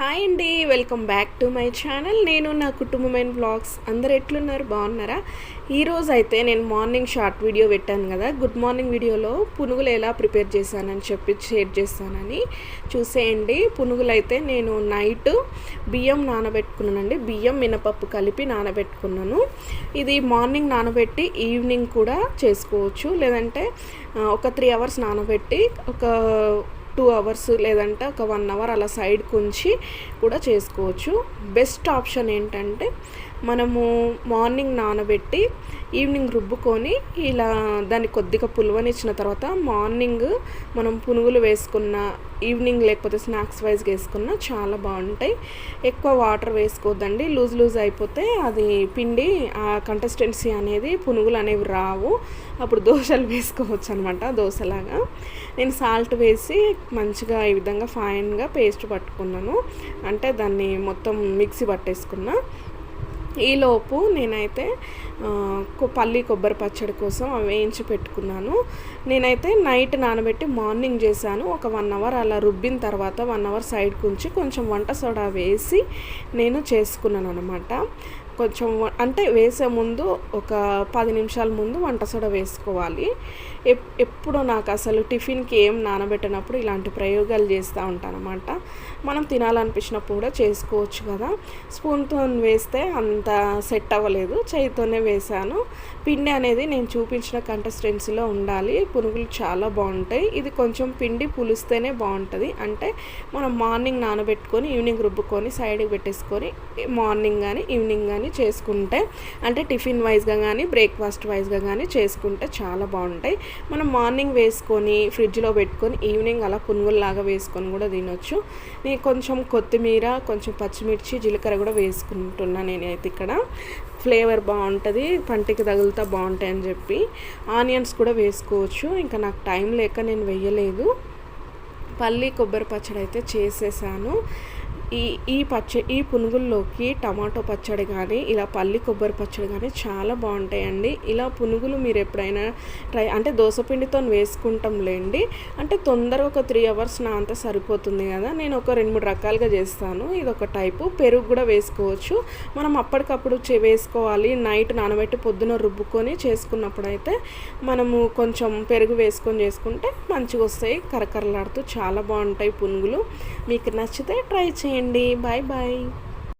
Hi అండి, welcome back to my channel. నేను నా కుటుంబమైన వ్లాగ్స్. అందరు ఎట్లున్నారు, బాగున్నారా? ఈరోజు అయితే నేను మార్నింగ్ షార్ట్ వీడియో పెట్టాను కదా, గుడ్ మార్నింగ్ వీడియోలో పునుగులు ఎలా ప్రిపేర్ చేశానని చెప్పి షేర్ చేస్తానని చూసేయండి. పునుగులు అయితే నేను నైట్ బియ్యం నానబెట్టుకున్నానండి. బియ్యం మినపప్పు కలిపి నానబెట్టుకున్నాను. ఇది మార్నింగ్ నానబెట్టి ఈవినింగ్ కూడా చేసుకోవచ్చు, లేదంటే ఒక 3 అవర్స్ నానబెట్టి ఒక 2 అవర్స్ లేదంటే ఒక 1 అవర్ అలా సైడ్కి ఉంచి కూడా చేసుకోవచ్చు. బెస్ట్ ఆప్షన్ ఏంటంటే మనము మార్నింగ్ నానబెట్టి ఈవినింగ్ రుబ్బుకొని ఇలా దాన్ని కొద్దిగా పులువనిచ్చిన తర్వాత మార్నింగ్ మనం పునుగులు వేసుకున్న, ఈవినింగ్ లేకపోతే స్నాక్స్ వైజ్గా వేసుకున్న చాలా బాగుంటాయి. ఎక్కువ వాటర్ వేసుకోవద్దండి, లూజ్ అయిపోతే అది పిండి ఆ కంసిస్టెన్సీ అనేది పునుగులు అనేవి రావు. అప్పుడు దోశలు వేసుకోవచ్చు అనమాట, దోశలాగా. నేను సాల్ట్ వేసి మంచిగా ఈ విధంగా ఫైన్గా పేస్ట్ పట్టుకున్నాను, అంటే దాన్ని మొత్తం మిక్సీ పట్టేసుకున్నా. ఈలోపు నేనైతే పల్లి కొబ్బరి పచ్చడి కోసం అవి వేయించి పెట్టుకున్నాను. నేనైతే నైట్ నానబెట్టి మార్నింగ్ చేశాను. ఒక 1 అవర్ అలా రుబ్బిన తర్వాత 1 అవర్ సైడ్కి ఉంచి కొంచెం వంట సోడా వేసి నేను చేసుకున్నాను అనమాట. కొంచెం అంటే వేసే ముందు ఒక 10 నిమిషాల ముందు వంట సోడా వేసుకోవాలి. ఎప్పుడు నాకు అసలు టిఫిన్కి ఏం నానబెట్టినప్పుడు ఇలాంటి ప్రయోగాలు చేస్తూ ఉంటాను అనమాట. మనం తినాలనిపించినప్పుడు కూడా చేసుకోవచ్చు కదా. స్పూన్తో వేస్తే అంత సెట్ అవ్వలేదు, చేయితోనే వేసాను. పిండి అనేది నేను చూపించిన కన్సిస్టెన్సీలో ఉండాలి. పునుగులు చాలా బాగుంటాయి. ఇది కొంచెం పిండి పులిస్తేనే బాగుంటుంది. అంటే మనం మార్నింగ్ నానబెట్టుకొని ఈవినింగ్ రుబ్బుకొని సైడ్కి పెట్టేసుకొని మార్నింగ్ కానీ ఈవినింగ్ కానీ చేసుకుంటే, అంటే టిఫిన్ వైజ్గా కానీ బ్రేక్ఫాస్ట్ వైజ్గా కానీ చేసుకుంటే చాలా బాగుంటాయి. మనం మార్నింగ్ వేసుకొని ఫ్రిడ్జ్లో పెట్టుకొని ఈవినింగ్ అలా పునుగుల్లాగా వేసుకొని కూడా తినొచ్చు. నేను కొంచెం కొత్తిమీర, కొంచెం పచ్చిమిర్చి, జీలకర్ర కూడా వేసుకుంటున్నాను నేనైతే ఇక్కడ. ఫ్లేవర్ బాగుంటుంది, పంటికి తగులుతా బాగుంటాయి అని చెప్పి. ఆనియన్స్ కూడా వేసుకోవచ్చు, ఇంకా నాకు టైం లేక నేను వేయలేదు. పల్లి కొబ్బరి పచ్చడి అయితే చేసేసాను. ఈ పునుగుల్లోకి టమాటో పచ్చడి కానీ ఇలా పల్లి కొబ్బరి పచ్చడి కానీ చాలా బాగుంటాయండి. ఇలా పునుగులు మీరు ఎప్పుడైనా అంటే దోసపిండితో వేసుకుంటాం లేండి, అంటే తొందరగా ఒక 3 అవర్స్ నా అంతా సరిపోతుంది కదా. నేను ఒక 2-3 రకాలుగా చేస్తాను. ఇది ఒక టైపు. పెరుగు కూడా వేసుకోవచ్చు. మనం అప్పటికప్పుడు వేసుకోవాలి, నైట్ నానబెట్టి పొద్దున రుబ్బుకొని చేసుకున్నప్పుడు అయితే మనము కొంచెం పెరుగు వేసుకొని చేసుకుంటే మంచిగా వస్తాయి, కరకరలాడుతూ చాలా బాగుంటాయి పునుగులు. మీకు నచ్చితే ట్రై చేయండి. Bye bye.